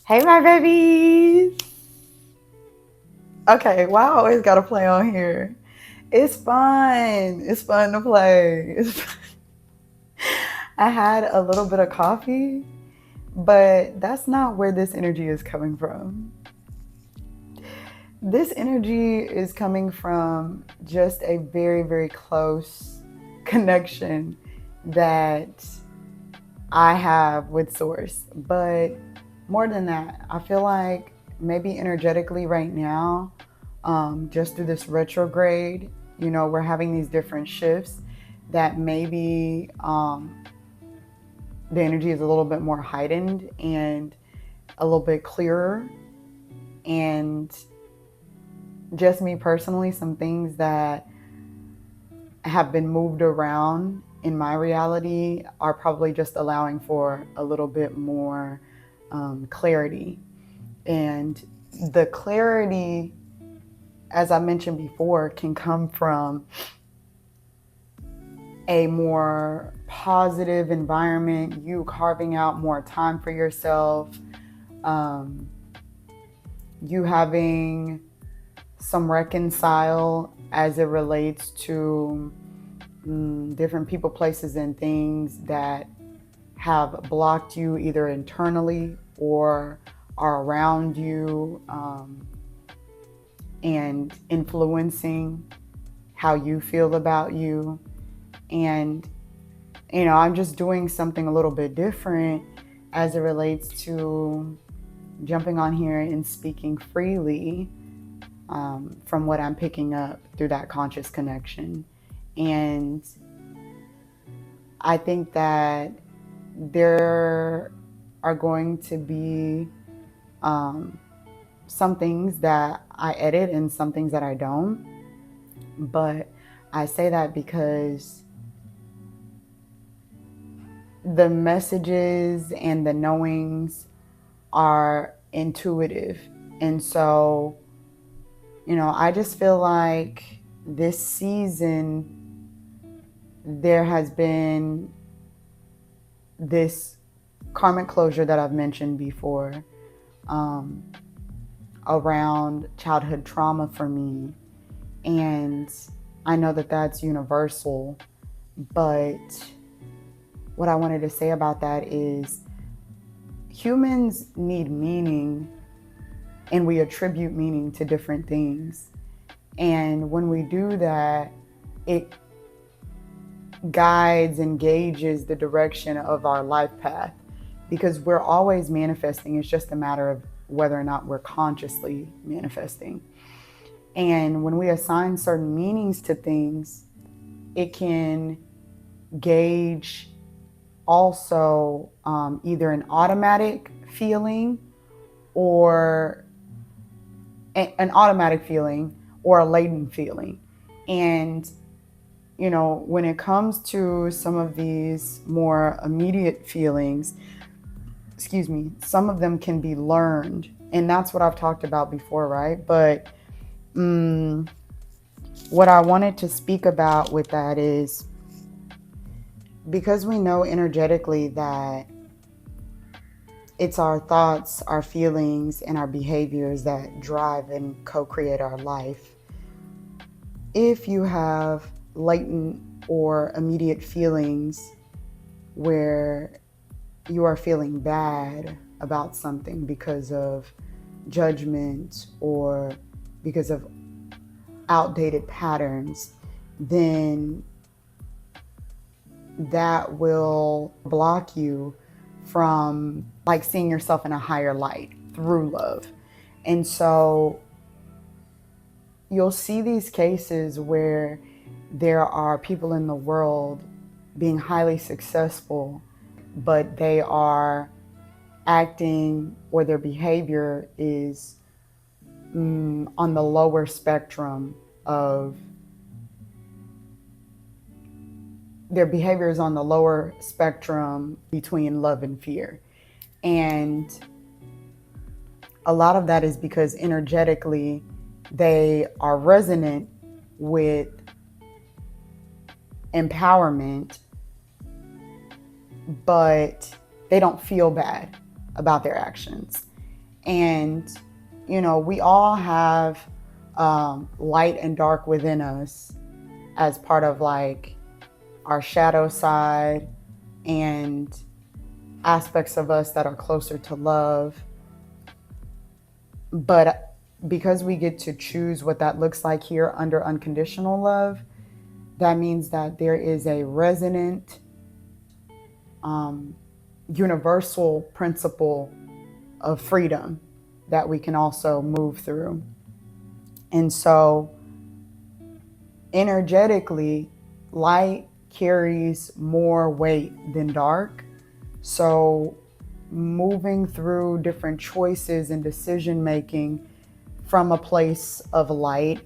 Hey, my babies. Okay, why I always gotta play on here? It's fun. It's fun to play. I had a little bit of coffee, but that's not where this energy is coming from. This energy is coming from just a very, very close connection that I have with Source. But more than that, I feel like maybe energetically right now, just through this retrograde, we're having these different shifts that maybe the energy is a little bit more heightened and a little bit clearer. And just me personally, some things that have been moved around in my reality are probably just allowing for a little bit more clarity. And the clarity, as I mentioned before, can come from a more positive environment, you carving out more time for yourself, you having some reconcile as it relates to different people, places, and things that have blocked you either internally or are around you, and influencing how you feel about you. And, I'm just doing something a little bit different as it relates to jumping on here and speaking freely, from what I'm picking up through that conscious connection. And I think that there are going to be some things that I edit and some things that I don't. But I say that because the messages and the knowings are intuitive. And so, I just feel like this season, there has been this karmic closure that I've mentioned before, around childhood trauma for me. And I know that that's universal, but what I wanted to say about that is humans need meaning, and we attribute meaning to different things. And when we do that, it guides and gauges the direction of our life path, because we're always manifesting. It's just a matter of whether or not we're consciously manifesting. And when we assign certain meanings to things, it can gauge also either an automatic feeling or an automatic feeling or a latent feeling. And when it comes to some of these more immediate feelings, some of them can be learned, and that's what I've talked about before, right? But what I wanted to speak about with that is, because we know energetically that it's our thoughts, our feelings, and our behaviors that drive and co-create our life. If you have latent or immediate feelings where you are feeling bad about something because of judgment or because of outdated patterns, then that will block you from seeing yourself in a higher light through love. And so you'll see these cases where there are people in the world being highly successful, but they are acting, or their behavior is on the lower spectrum of their behavior is on the lower spectrum between love and fear. And a lot of that is because energetically they are resonant with empowerment, but they don't feel bad about their actions. And, we all have light and dark within us as part of like our shadow side and aspects of us that are closer to love. But because we get to choose what that looks like here under unconditional love, that means that there is a resonant, universal principle of freedom that we can also move through. And so, energetically, light carries more weight than dark. So, moving through different choices and decision making from a place of light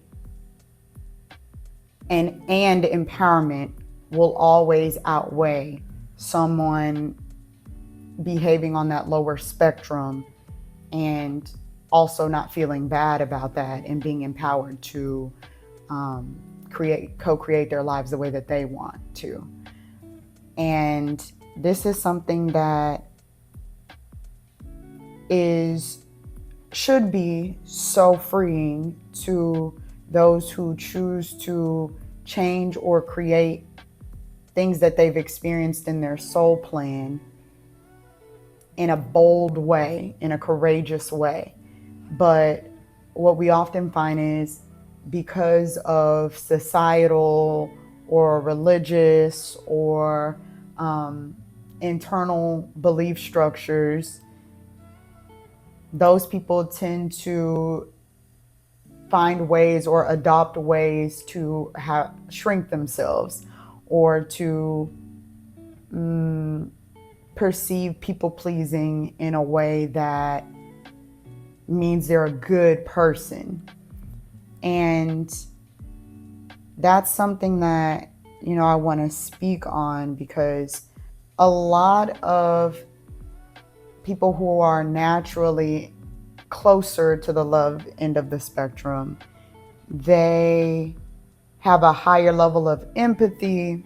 and empowerment will always outweigh someone behaving on that lower spectrum and also not feeling bad about that and being empowered to co-create their lives the way that they want to. And this is something that should be so freeing to those who choose to change or create things that they've experienced in their soul plan in a bold way, in a courageous way. But what we often find is because of societal or religious or internal belief structures, those people tend to find ways or adopt ways to shrink themselves or to perceive people pleasing in a way that means they're a good person. And that's something that, I want to speak on, because a lot of people who are naturally closer to the love end of the spectrum, they have a higher level of empathy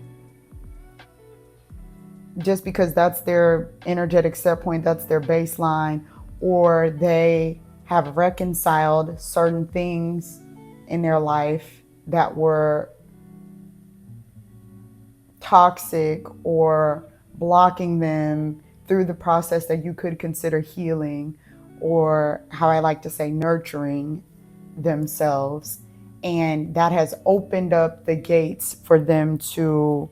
just because that's their energetic set point, that's their baseline, or they have reconciled certain things in their life that were toxic or blocking them through the process that you could consider healing, or how I like to say, nurturing themselves. And that has opened up the gates for them to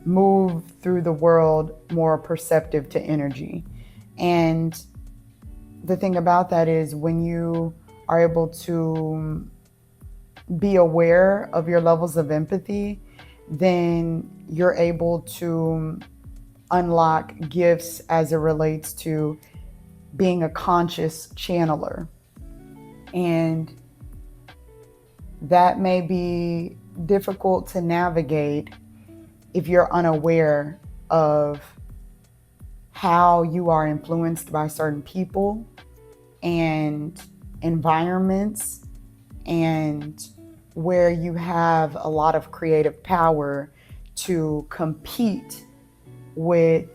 move through the world more perceptive to energy. And the thing about that is, when you are able to be aware of your levels of empathy, then you're able to unlock gifts as it relates to being a conscious channeler. And that may be difficult to navigate if you're unaware of how you are influenced by certain people and environments, and where you have a lot of creative power to compete with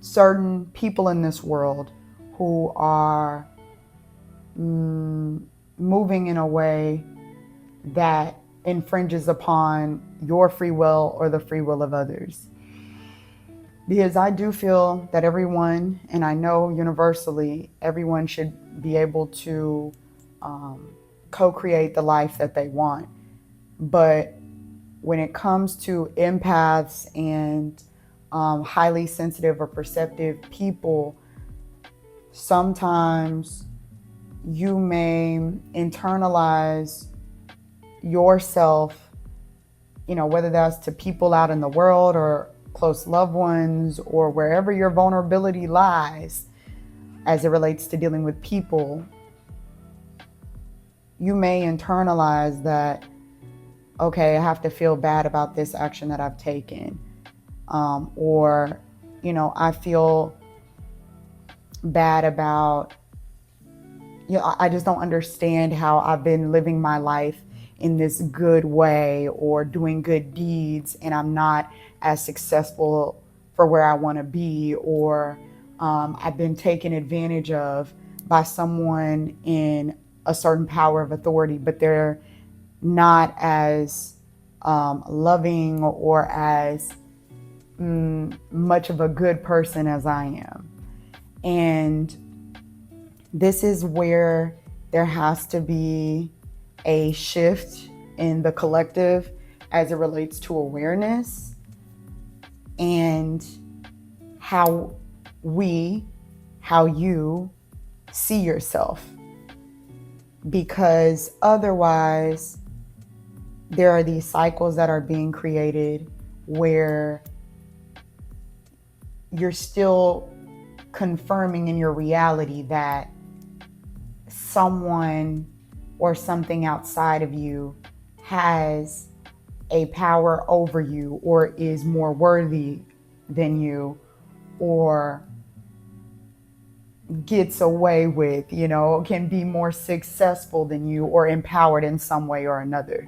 certain people in this world who are moving in a way that infringes upon your free will or the free will of others. Because I do feel that everyone, and I know universally, everyone should be able to co-create the life that they want. But when it comes to empaths and highly sensitive or perceptive people, sometimes you may internalize yourself, whether that's to people out in the world or close loved ones or wherever your vulnerability lies as it relates to dealing with people. You may internalize that, okay, I have to feel bad about this action that I've taken. Or, I feel bad about, I just don't understand how I've been living my life in this good way or doing good deeds, and I'm not as successful for where I want to be, or I've been taken advantage of by someone in a certain power of authority, but they're not as loving or as much of a good person as I am. And this is where there has to be a shift in the collective as it relates to awareness and how you see yourself. Because otherwise, there are these cycles that are being created where you're still confirming in your reality that someone or something outside of you has a power over you, or is more worthy than you, or gets away with, can be more successful than you, or empowered in some way or another.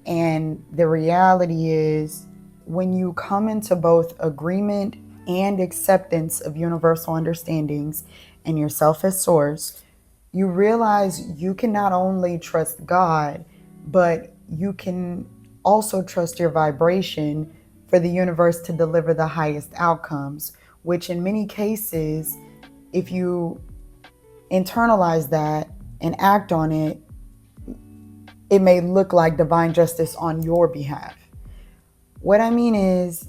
And the reality is, when you come into both agreement and acceptance of universal understandings and yourself as source, you realize you can not only trust God, but you can also trust your vibration for the universe to deliver the highest outcomes, which in many cases, if you internalize that and act on it, it may look like divine justice on your behalf. What I mean is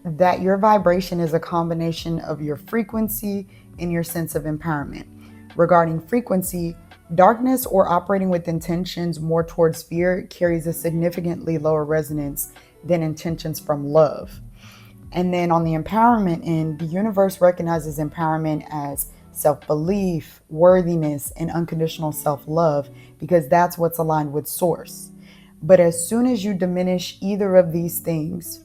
that your vibration is a combination of your frequency and your sense of empowerment. Regarding frequency, darkness or operating with intentions more towards fear carries a significantly lower resonance than intentions from love. And then on the empowerment end, the universe recognizes empowerment as self-belief, worthiness, and unconditional self-love, because that's what's aligned with source. But as soon as you diminish either of these things,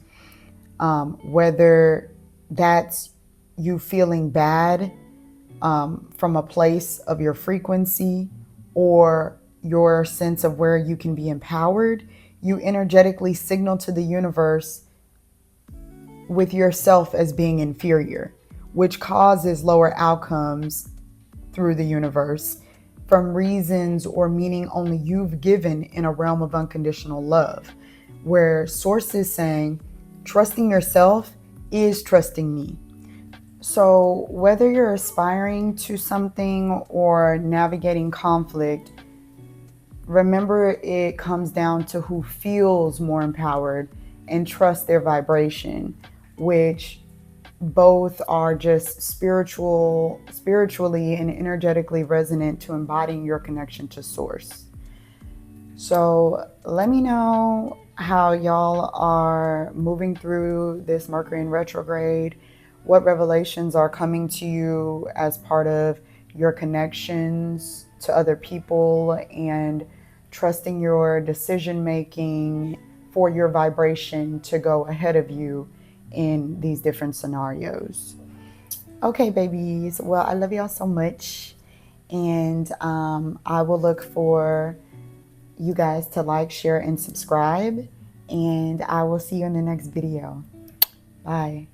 whether that's you feeling bad from a place of your frequency, or your sense of where you can be empowered, you energetically signal to the universe with yourself as being inferior, which causes lower outcomes through the universe from reasons or meaning only you've given in a realm of unconditional love, where source is saying, trusting yourself is trusting me. So whether you're aspiring to something or navigating conflict, remember it comes down to who feels more empowered and trust their vibration, which both are just spiritually and energetically resonant to embodying your connection to source. So let me know how y'all are moving through this Mercury in retrograde. What revelations are coming to you as part of your connections to other people and trusting your decision making for your vibration to go ahead of you in these different scenarios. Okay, babies. Well, I love y'all so much. And I will look for you guys to like, share, and subscribe. And I will see you in the next video. Bye.